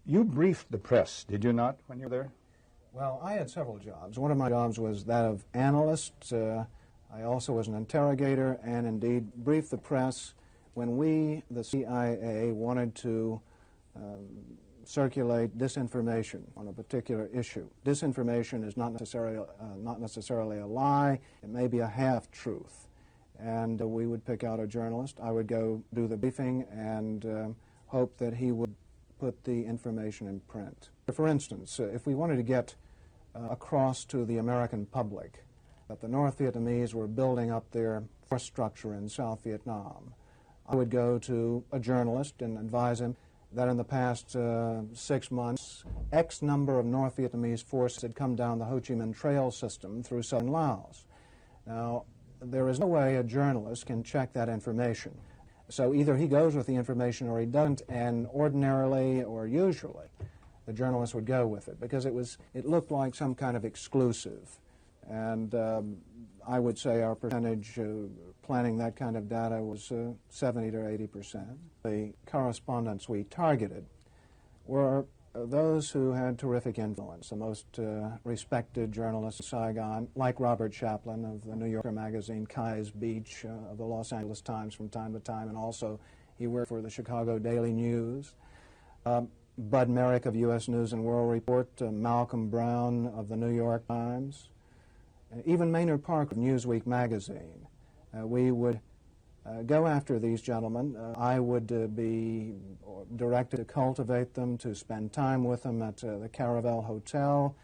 You briefed the press, did you not, when you were there? Well, I had several jobs. One of my jobs was that of analyst. I also was an interrogator and indeed briefed the press when we, the CIA, wanted to circulate disinformation on a particular issue. Disinformation is not necessarily a lie. It may be a half-truth. And we would pick out a journalist. I would go do the briefing and hope that he would put the information in print. For instance, if we wanted to get across to the American public that the North Vietnamese were building up their force structure in South Vietnam, I would go to a journalist and advise him that in the past 6 months, X number of North Vietnamese forces had come down the Ho Chi Minh Trail system through southern Laos. Now, there is no way a journalist can check that information. So either he goes with the information or he doesn't, and ordinarily or usually the journalist would go with it because it looked like some kind of exclusive. And I would say our percentage planning that kind of data was 70 to 80%. The correspondents we targeted were those who had terrific influence, the most respected journalists in Saigon, like Robert Chaplin of the New Yorker magazine, Kai's Beach of the Los Angeles Times from time to time, and also he worked for the Chicago Daily News. Bud Merrick of U.S. News and World Report, Malcolm Brown of the New York Times, even Maynard Park of Newsweek magazine. We would go after these gentlemen. I would be directed to cultivate them, to spend time with them at the Caravel Hotel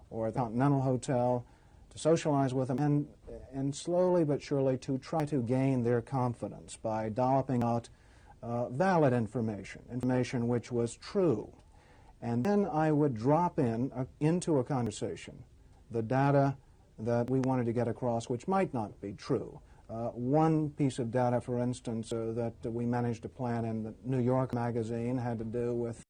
or the Continental Hotel, to socialize with them, and slowly but surely to try to gain their confidence by dolloping out valid information which was true. And then I would drop into a conversation the data that we wanted to get across, which might not be true. One piece of data, for instance, that we managed to plant in the New York magazine had to do with